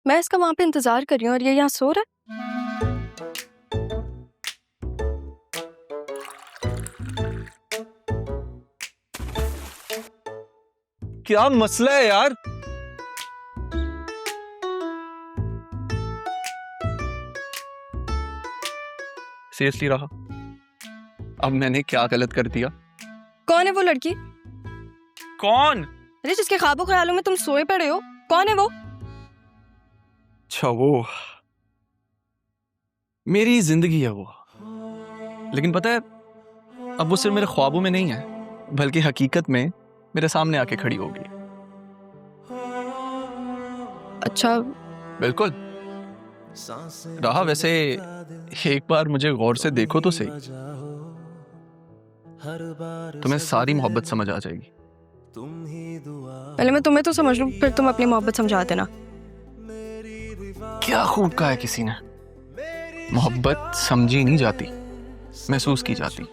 मैं इसका वहां पे इंतजार कर रही हूँ और ये यहाँ सो रहा है। क्या मसला है यार? सीरियसली रहा, अब मैंने क्या गलत कर दिया? कौन है वो लड़की? कौन? अरे जिसके ख्वाबों ख्यालों में तुम सोए पड़े हो, कौन है वो? अच्छा, वो मेरी जिंदगी है वो। लेकिन पता है, अब वो सिर्फ मेरे ख्वाबों में नहीं है, बल्कि हकीकत में मेरे सामने आके खड़ी होगी। अच्छा, बिल्कुल रहा। वैसे एक बार मुझे गौर से देखो तो सही, तुम्हें सारी मोहब्बत समझ आ जाएगी। पहले मैं तुम्हें तो समझ लूं, फिर तुम अपनी मोहब्बत समझा देना। क्या खूब कहा है किसी ने, मोहब्बत समझी नहीं जाती, महसूस की जाती।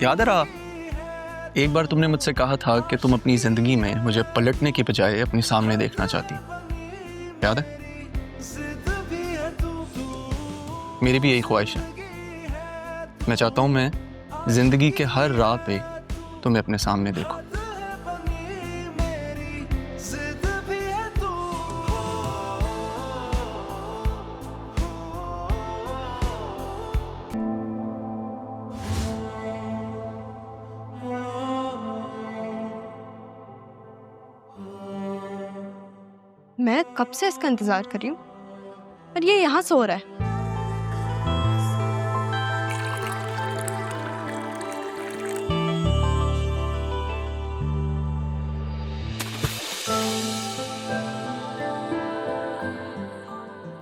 याद है रहा, एक बार तुमने मुझसे कहा था कि तुम अपनी जिंदगी में मुझे पलटने की बजाय अपने सामने देखना चाहती। याद है? मेरी भी यही ख्वाहिश है। मैं चाहता हूं मैं जिंदगी के हर राह पे तुम्हें अपने सामने देखूं। मैं कब से इसका इंतजार कर रही हूँ और ये यहाँ सो रहा है।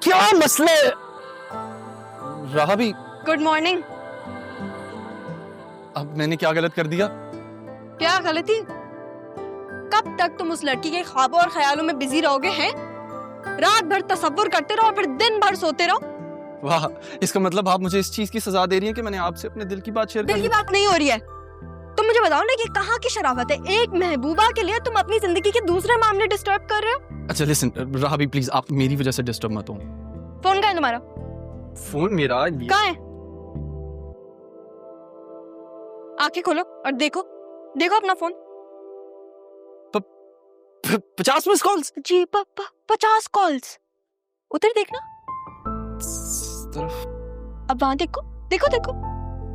क्या मसले? रहा भी, गुड मॉर्निंग। अब मैंने क्या गलत कर दिया? क्या गलती? कब तक तुम उस लड़की के ख्वाबों और ख्यालों में बिजी रहोगे? हैं? रात भर तसव्वुर करते रहो और फिर दिन भर सोते रहो। वाह, इसका मतलब आप मुझे इस चीज की सजा दे रही हैं कि मैंने आपसे अपने दिल की बात शेयर कर दिल दी। की बात नहीं हो रही है। तुम मुझे बताओ ना, ये कहाँ की शराफत है? एक महबूबा के लिए तुम अपनी जिंदगी के दूसरे मामले डिस्टर्ब कर रहे हो। अच्छा लिसन, रहा भी प्लीज, आप मेरी वजह से डिस्टर्ब मत हो। फोन कहाँ है तुम्हारा? फोन मेरा कहाँ है? आंखें खोलो और देखो, देखो अपना फोन। 50 miss calls. जी पापा, 50 कॉल्स। उधर देखना, इस तरफ, अब वहां देखो, देखो देखो।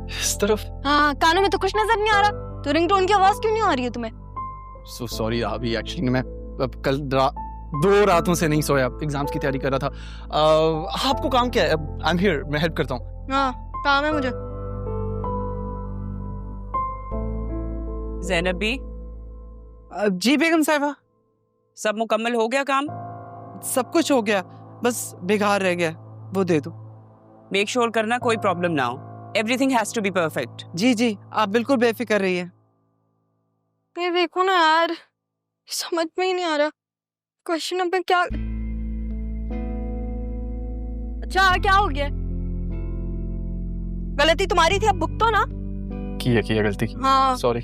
इस तरफ। हाँ, कानों में तो कुछ नजर नहीं आ रहा, तो रिंगटोन की आवाज क्यों नहीं आ रही है तुम्हें? सो सॉरी अभी, एक्चुअली मैं कल 2 रातों से नहीं सोया, एग्जाम्स की तैयारी कर रहा था। आपको काम क्या है? आई एम हियर, मैं हेल्प करता हूँ। हाँ, काम है मुझे। ज़ैनब भी, जी बेगम साहिबा, सब मुकम्मल हो गया काम? सब कुछ हो गया, बस बिगाड़ रह गया, वो दे दो। मेक श्योर करना कोई प्रॉब्लम ना हो। Everything has to be perfect. जी जी, आप बिल्कुल बेफिक्र रहिए। ये देखो ना यार, समझ में ही नहीं आ रहा क्वेश्चन नंबर क्या। अच्छा, क्या हो गया? गलती तुम्हारी थी, अब भुगतो ना। किया गलती की। हाँ, सॉरी।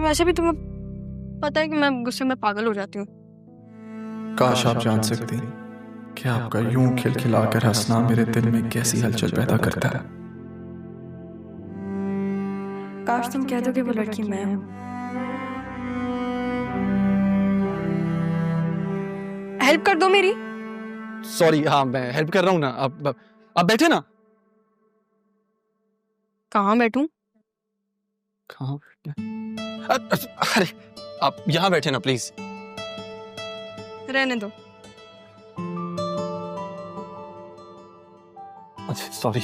वैसे भी तुम्हें पता है कि मैं गुस्से में पागल हो जाती हूँ। काश आप जान सकती कि आपका यूं खिलखिलाकर हंसना मेरे दिल में कैसी हलचल पैदा करता है। काश तुम कह दो कि वो लड़की मैं हूँ। हेल्प कर दो मेरी। सॉरी, हाँ मैं हेल्प कर रहा हूँ ना। आप बैठे ना। कहाँ बैठूं? कहाँ बैठे? अरे आप यहाँ बैठे ना प्लीज। रहने दो। अच्छा सॉरी।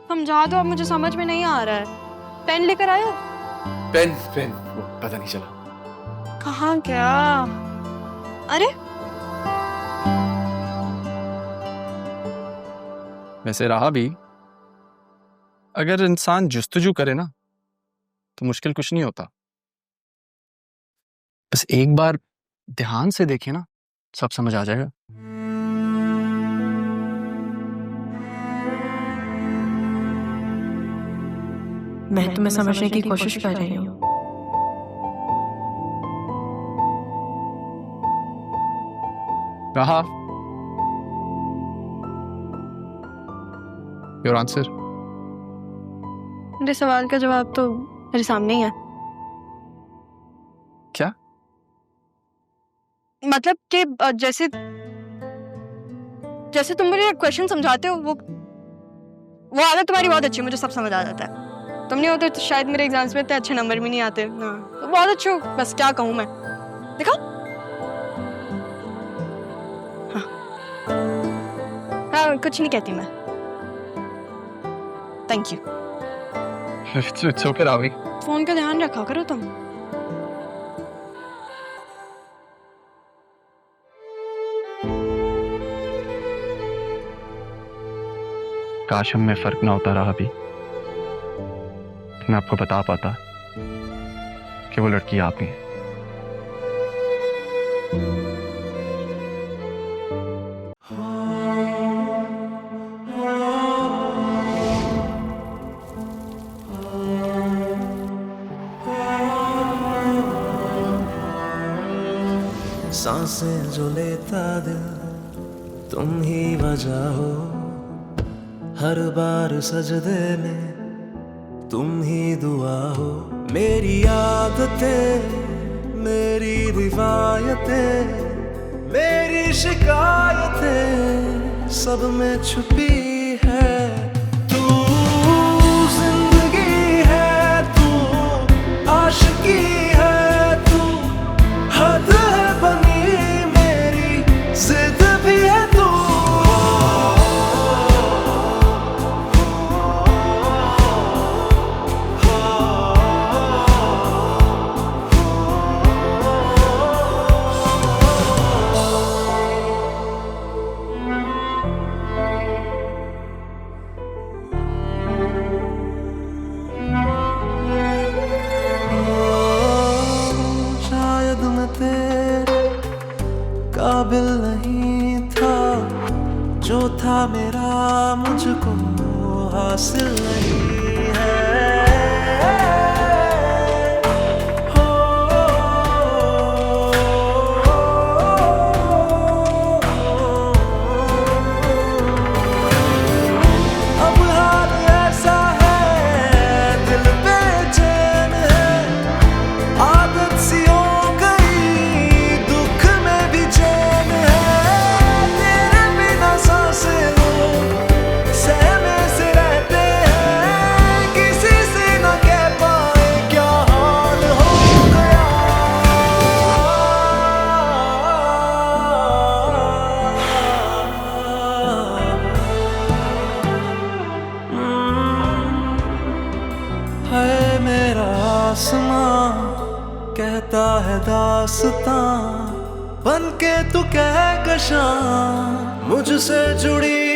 समझा दो, अब मुझे समझ में नहीं आ रहा है। पेन लेकर आयो। पेन वो पता नहीं चला कहाँ गया? अरे वैसे रहा भी, अगर इंसान जुस्तजू करे ना तो मुश्किल कुछ नहीं होता। बस एक बार ध्यान से देखे ना, सब समझ आ जाएगा। मैं तुम्हें समझने की कोशिश कर रही हूँ। राहा, योर आंसर। मेरे सवाल का जवाब तो मेरे सामने ही है। क्या? मतलब कि जैसे जैसे तुम मुझे क्वेश्चन समझाते हो, वो आदत तुम्हारी बहुत अच्छी है, मुझे सब समझ आ जाता है। तुम नहीं होते तो शायद मेरे एग्जाम्स में इतने अच्छे नंबर भी नहीं आते ना। तो बहुत अच्छे हो, बस क्या कहूँ मैं। देखा? हाँ, कुछ नहीं कहती मैं। Thank you. It's okay, Ravi. Phone का ध्यान रखा करो तुम। काश हम में फर्क ना होता रहा अभी, मैं आपको बता पाता कि वो लड़की आप ही है। सांसें जो लेता दिल तुम ही वजह हो, हर बार सजदे में तुम ही दुआ हो। मेरी आदतें, मेरी रिवायतें, मेरी शिकायतें सब में छुपी है तू। जिंदगी है तू, आशिकी है तू, हद है बनी मेरी, जिद भी है तू। शायद मैं तेरे काबिल नहीं था, जो था मेरा मुझको हासिल नहीं है। हो अब हाल ऐसा है, दिल बेचैन है, आदत सी हो गई, दुख में भी चैन है। तेरे बिना सांसें वो सहमे से रहते हैं, किसी से न कह पाए क्या हाल हो गया। है मेरा आसमां कहता है दास्तां, बन के तू कहकशां मुझसे जुड़ी